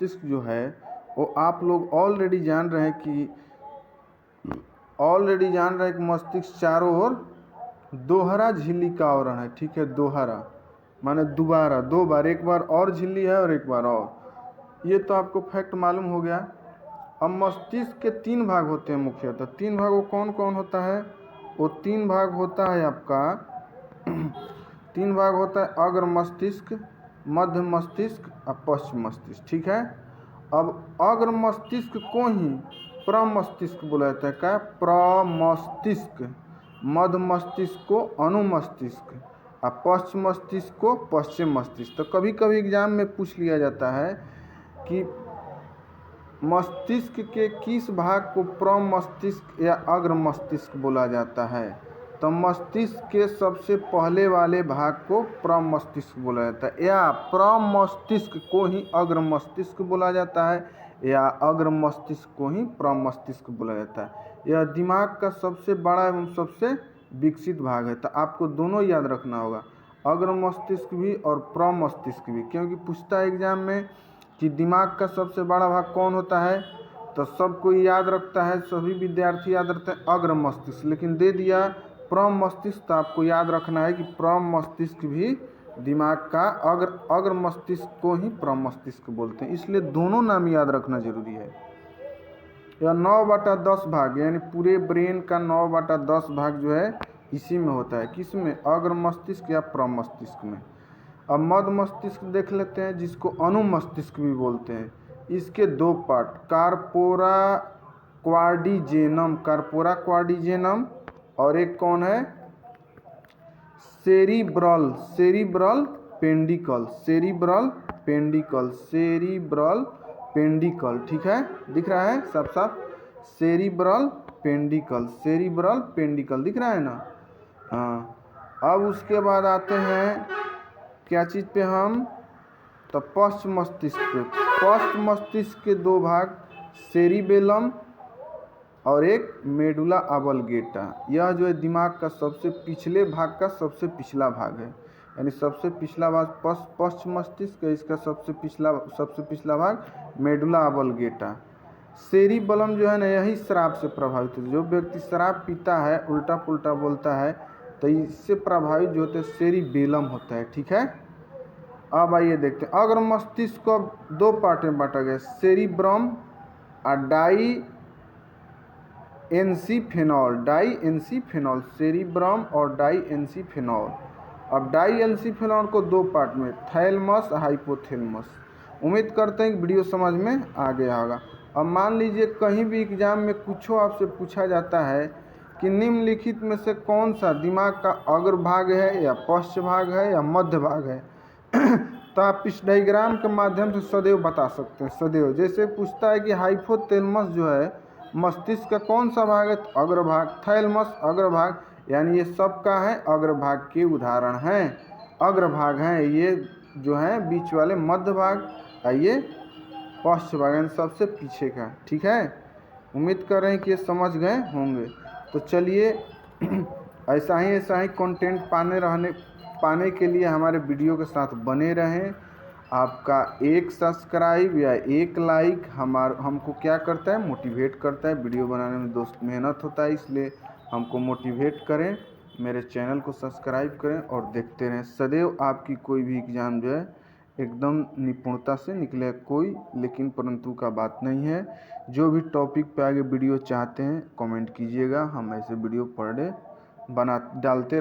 मस्तिष्क जो है वो आप लोग ऑलरेडी जान रहे हैं कि मस्तिष्क चारों ओर दोहरा झिल्ली का आवरण है। ठीक है, दोहरा माने दोबारा, दो बार, एक बार और झिल्ली है और एक बार और। ये तो आपको फैक्ट मालूम हो गया। अब मस्तिष्क के 3 भाग होते हैं मुख्यतः। 3 भाग वो कौन कौन होता है? वो 3 भाग होता है आपका 3 भाग होता है अग्र मस्तिष्क, मध्य मस्तिष्क और पश्चिम मस्तिष्क। ठीक है, अब अग्र मस्तिष्क को ही प्रमस्तिष्क बोला जाता है। क्या? प्रमस्तिष्क। मध्य मस्तिष्क को अनुमस्तिष्क और पश्चिम मस्तिष्क को पश्चिम मस्तिष्क। तो कभी कभी एग्जाम में पूछ लिया जाता है कि मस्तिष्क के किस भाग को प्रमस्तिष्क या अग्र मस्तिष्क बोला जाता है? तो मस्तिष्क के सबसे पहले वाले भाग को प्रमस्तिष्क बोला जाता है, या प्रमस्तिष्क को ही अग्र मस्तिष्क बोला जाता है, या अग्र मस्तिष्क को ही प्रमस्तिष्क बोला जाता है। यह दिमाग का सबसे बड़ा एवं सबसे विकसित भाग है। तो आपको दोनों याद रखना होगा, अग्र मस्तिष्क भी और प्रमस्तिष्क भी, क्योंकि पूछता है एग्जाम में कि दिमाग का सबसे बड़ा भाग कौन होता है। तो सबको याद रखता है, सभी विद्यार्थी याद रखते हैं अग्र मस्तिष्क, लेकिन दे दिया प्रम मस्तिष्क। तो आपको याद रखना है कि प्रम मस्तिष्क भी दिमाग का अग्र मस्तिष्क को ही प्रम मस्तिष्क बोलते हैं, इसलिए दोनों नाम याद रखना जरूरी है। यह 9/10 भाग, यानी पूरे ब्रेन का 9/10 भाग जो है इसी में होता है। किस में? अग्र मस्तिष्क या प्रम मस्तिष्क में। अब मध्य मस्तिष्क देख लेते हैं, जिसको अनुमस्तिष्क भी बोलते हैं। इसके 2 पार्ट, कार्पोरा क्वाड्रिजेनम और एक कौन है? सेरिब्रल पेंडिकल। ठीक है, दिख रहा है साफ साफ? सेरिब्रल पेंडिकल दिख रहा है ना? हाँ। अब उसके बाद आते हैं क्या चीज़ पे हम? तो पश्चिम मस्तिष्क के 2 भाग, सेरिबेलम और एक मेडुला ऑब्लिंगेटा। यह जो है दिमाग का सबसे पिछले भाग का सबसे पिछला भाग है, यानी सबसे पिछला भाग पश्चिम मस्तिष्क है, इसका सबसे पिछला भाग मेडुला ऑब्लिंगेटा। सेरिबेलम जो है ना, यही शराब से प्रभावित है। जो व्यक्ति शराब पीता है, उल्टा पुल्टा बोलता है, तो इससे प्रभावित जो होता है सेरिबेलम होता है। ठीक है, अब आइए देखते हैं अग्र मस्तिष्क को 2 पार्ट में बांटा गया, सेरिब्रम और डाई एनसीफेनॉल, सेरिब्रम और डाई एनसीफेनॉल। अब डाई एनसीफेनॉल को 2 पार्ट में, थैलेमस और हाइपोथैलेमस। उम्मीद करते हैं कि वीडियो समझ में आ गया होगा। अब मान लीजिए कहीं भी एग्जाम में कुछ आपसे पूछा जाता है कि निम्नलिखित में से कौन सा दिमाग का अग्र भाग है, या पश्च भाग है, या मध्य भाग है तो आप इस डायग्राम के माध्यम से सदैव बता सकते हैं। सदैव जैसे पूछता है कि हाइपोथैलेमस जो है मस्तिष्क का कौन सा भाग है? तो अग्रभाग। थैलेमस अग्रभाग, यानी ये सब का है अग्रभाग के उदाहरण हैं, अग्रभाग हैं। ये जो है बीच वाले मध्य भाग, ये पश्च भाग, यानी सबसे पीछे का। ठीक है, उम्मीद कर रहे हैं कि ये समझ गए होंगे। तो चलिए ऐसा ही कंटेंट पाने के लिए हमारे वीडियो के साथ बने रहें। आपका एक सब्सक्राइब या एक लाइक हमको क्या करता है? मोटिवेट करता है। वीडियो बनाने में दोस्त मेहनत होता है, इसलिए हमको मोटिवेट करें। मेरे चैनल को सब्सक्राइब करें और देखते रहें। सदैव आपकी कोई भी एग्ज़ाम जो है एकदम निपुणता से निकले, कोई लेकिन परंतु का बात नहीं है। जो भी टॉपिक पे आगे वीडियो चाहते हैं कमेंट कीजिएगा, हम ऐसे वीडियो पर डे डालते